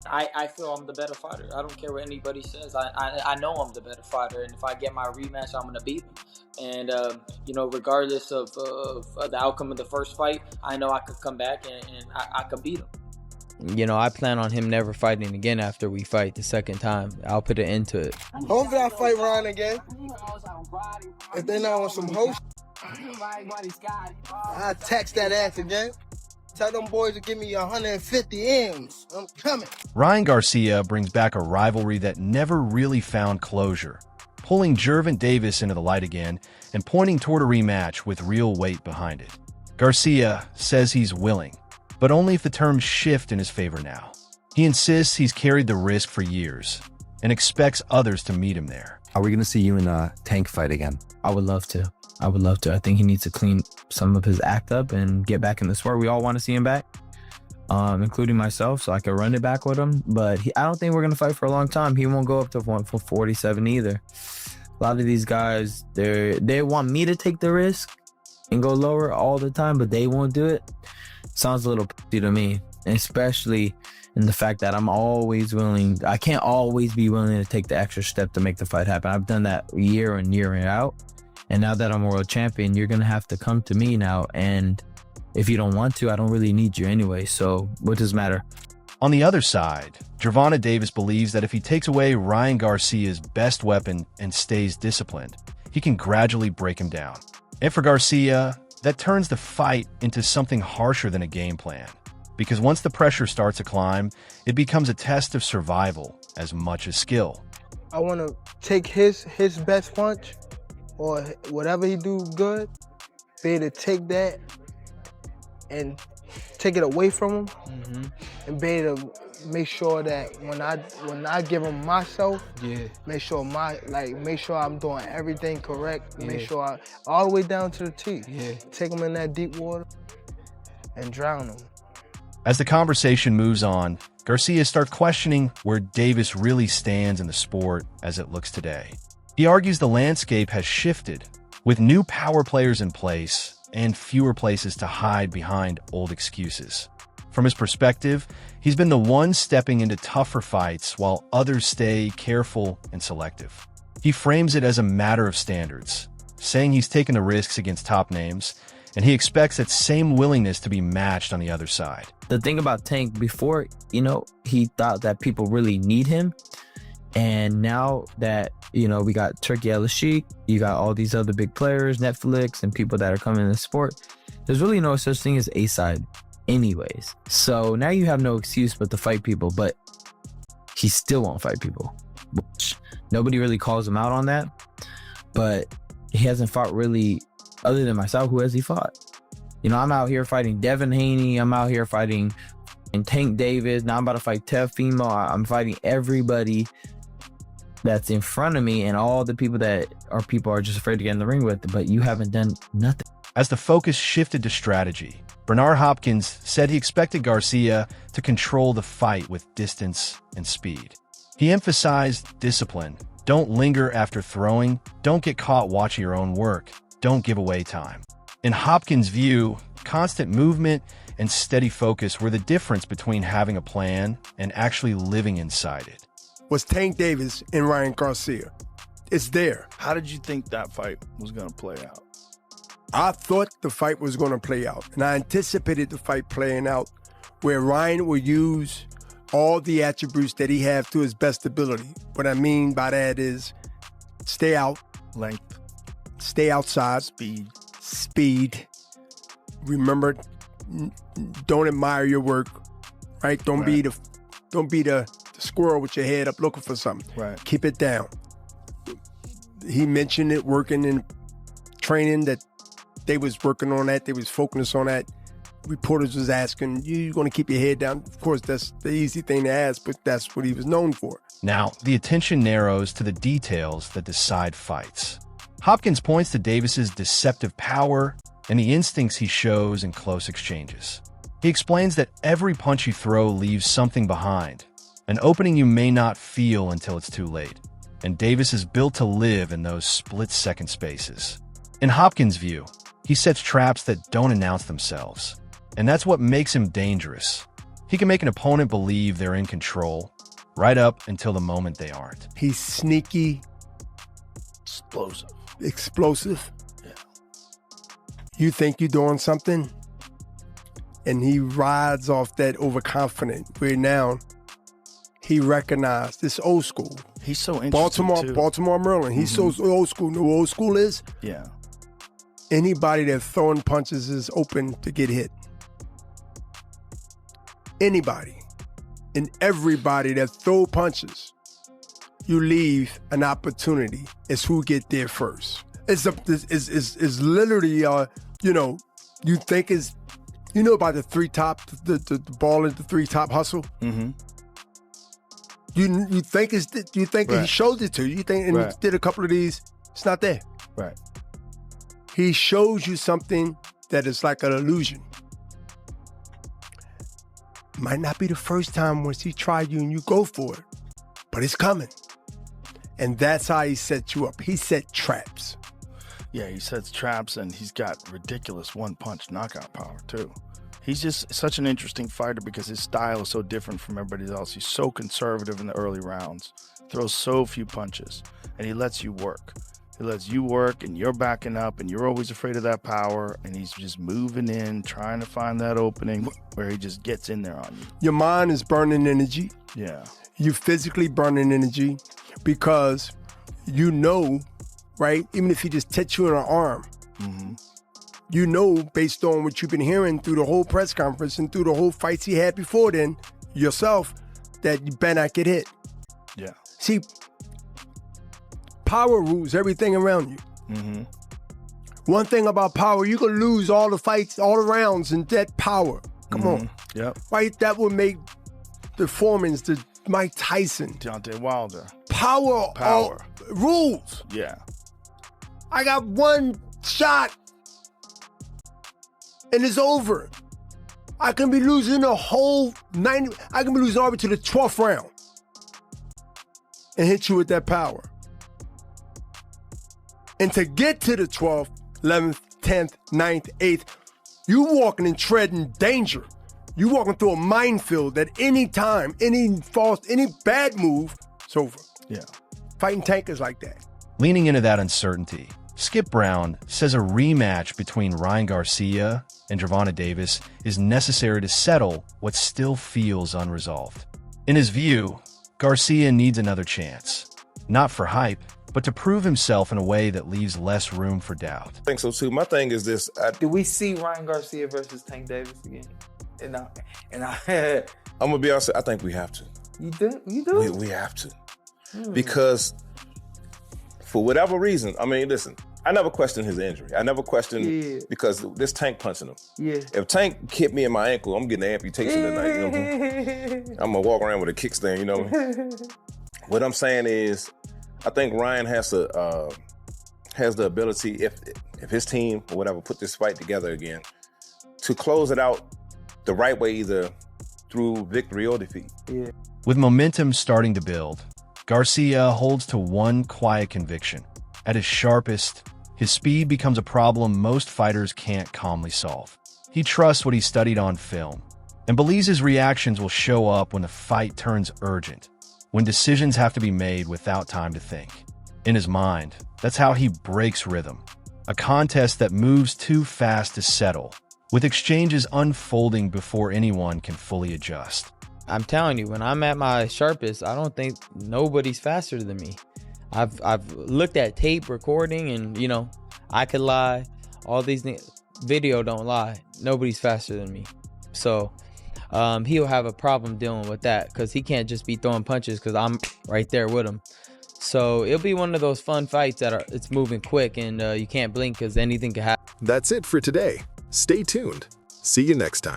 I feel I'm the better fighter. I don't care what anybody says. I know I'm the better fighter, and if I get my rematch, I'm gonna beat him. And regardless of the outcome of the first fight, I know I could come back and I could beat him. I plan on him never fighting again after we fight the second time. I'll put an end to it. Hopefully I fight Ryan again. If they're not on some host, I text that ass again. Tell them boys to give me 150 M's. I'm coming. Ryan Garcia brings back a rivalry that never really found closure, pulling Gervonta Davis into the light again and pointing toward a rematch with real weight behind it. Garcia says he's willing, but only if the terms shift in his favor now. He insists he's carried the risk for years and expects others to meet him there. Are we going to see you in a Tank fight again? I would love to. I think he needs to clean some of his act up and get back in the sport. We all want to see him back, including myself, so I could run it back with him. But I don't think we're going to fight for a long time. He won't go up to 147 either. A lot of these guys, they want me to take the risk and go lower all the time, but they won't do it. Sounds a little pussy to me, especially in the fact that I'm always willing. I can't always be willing to take the extra step to make the fight happen. I've done that year in, year out. And now that I'm a world champion, you're going to have to come to me now. And if you don't want to, I don't really need you anyway. So what does matter? On the other side, Gervonta Davis believes that if he takes away Ryan Garcia's best weapon and stays disciplined, he can gradually break him down. And for Garcia, that turns the fight into something harsher than a game plan. Because once the pressure starts to climb, it becomes a test of survival as much as skill. I want to take his best punch or whatever he do good, be able to take that and take it away from him, and be able to make sure that when I give him myself, make sure I'm doing everything correct, make sure I all the way down to the T. Take him in that deep water and drown him. As the conversation moves on, Garcia starts questioning where Davis really stands in the sport as it looks today. He argues the landscape has shifted, with new power players in place and fewer places to hide behind old excuses. From his perspective, he's been the one stepping into tougher fights while others stay careful and selective. He frames it as a matter of standards, saying he's taken the risks against top names, and he expects that same willingness to be matched on the other side. The thing about Tank, before, he thought that people really need him. And now that, we got Turkey Al-Sheikh, you got all these other big players, Netflix, and people that are coming in the sport, there's really no such thing as A-side anyways. So now you have no excuse but to fight people, but he still won't fight people. Which nobody really calls him out on that, but he hasn't fought really, other than myself, who has he fought? I'm out here fighting Devin Haney, I'm out here fighting Tank Davis, now I'm about to fight Teofimo, I'm fighting everybody that's in front of me, and all the people are just afraid to get in the ring with, but you haven't done nothing. As the focus shifted to strategy, Bernard Hopkins said he expected Garcia to control the fight with distance and speed. He emphasized discipline. Don't linger after throwing. Don't get caught watching your own work. Don't give away time. In Hopkins' view, constant movement and steady focus were the difference between having a plan and actually living inside it. Was Tank Davis and Ryan Garcia. It's there. How did you think that fight was going to play out? I thought the fight was going to play out, and I anticipated the fight playing out where Ryan will use all the attributes that he has to his best ability. What I mean by that is stay out, length, stay outside, speed. Remember, don't admire your work, right? Don't be the squirrel with your head up looking for something. Right. Keep it down. He mentioned it working in training, that they was working on that. They was focused on that. Reporters was asking, you going to keep your head down? Of course, that's the easy thing to ask, but that's what he was known for. Now, the attention narrows to the details that decide fights. Hopkins points to Davis's deceptive power and the instincts he shows in close exchanges. He explains that every punch you throw leaves something behind, an opening you may not feel until it's too late, and Davis is built to live in those split-second spaces. In Hopkins' view, he sets traps that don't announce themselves, and that's what makes him dangerous. He can make an opponent believe they're in control, right up until the moment they aren't. He's sneaky, explosive. Yeah. You think you're doing something, and he rides off that overconfident. Where now he recognized this old school. He's so interesting too. Baltimore, Maryland. He's so old school. You know what old school is? Yeah. Anybody that's throwing punches is open to get hit. Anybody and everybody that throw punches, you leave an opportunity. It's who get there first. It's literally, you know, you think is, you know about the three top, the ball at the three top hustle. Mm-hmm. You think Right. he showed it to you. You think, and he Right. did a couple of these. It's not there. Right. He shows you something that is like an illusion. Might not be the first time once he tried you and you go for it, but it's coming. And that's how he set you up. He set traps. Yeah, he sets traps, and he's got ridiculous one-punch knockout power too. He's just such an interesting fighter because his style is so different from everybody else. He's so conservative in the early rounds, throws so few punches, and he lets you work. He lets you work, and you're backing up, and you're always afraid of that power, and he's just moving in, trying to find that opening where he just gets in there on you. Your mind is burning energy. Yeah. You physically burning energy because you know, right? Even if he just touch you in an arm, Mm-hmm. you know, based on what you've been hearing through the whole press conference and through the whole fights he had before then, yourself, that you better not get hit. Yeah. See, power rules everything around you. Mm-hmm. One thing about power, you can lose all the fights, all the rounds, and that power. Come on. Yep. Right? That would make the Foremans, the Mike Tyson. Deontay Wilder. Power. Rules. Yeah. I got one shot and it's over. I can be losing the whole 90, I can be losing all the way to the 12th round and hit you with that power. And to get to the 12th, 11th, 10th, 9th, 8th, you walking and treading danger. You walking through a minefield that any time, any bad move, it's over. Yeah. Fighting tankers like that. Leaning into that uncertainty, Skip Brown says a rematch between Ryan Garcia and Gervonta Davis is necessary to settle what still feels unresolved. In his view, Garcia needs another chance, not for hype, but to prove himself in a way that leaves less room for doubt. I think so too. My thing is this. Do we see Ryan Garcia versus Tank Davis again? And I I'm going to be honest. I think we have to. You do? We have to. Because for whatever reason, I mean, listen, I never questioned his injury. I never questioned because this Tank punching him. Yeah. If Tank hit me in my ankle, I'm getting an amputation tonight. You know? I'm going to walk around with a kickstand, you know? What I'm saying is, I think Ryan has the ability, if his team or whatever put this fight together again, to close it out the right way, either through victory or defeat. Yeah. With momentum starting to build, Garcia holds to one quiet conviction. At his sharpest, his speed becomes a problem most fighters can't calmly solve. He trusts what he studied on film and believes his reactions will show up when the fight turns urgent, when decisions have to be made without time to think. In his mind, that's how he breaks rhythm, a contest that moves too fast to settle, with exchanges unfolding before anyone can fully adjust. I'm telling you, when I'm at my sharpest, I don't think nobody's faster than me. I've looked at tape recording, and you know, I could lie. All these video don't lie. Nobody's faster than me. So he'll have a problem dealing with that because he can't just be throwing punches because I'm right there with him. So it'll be one of those fun fights that it's moving quick and you can't blink because anything can happen. That's it for today. Stay tuned. See you next time.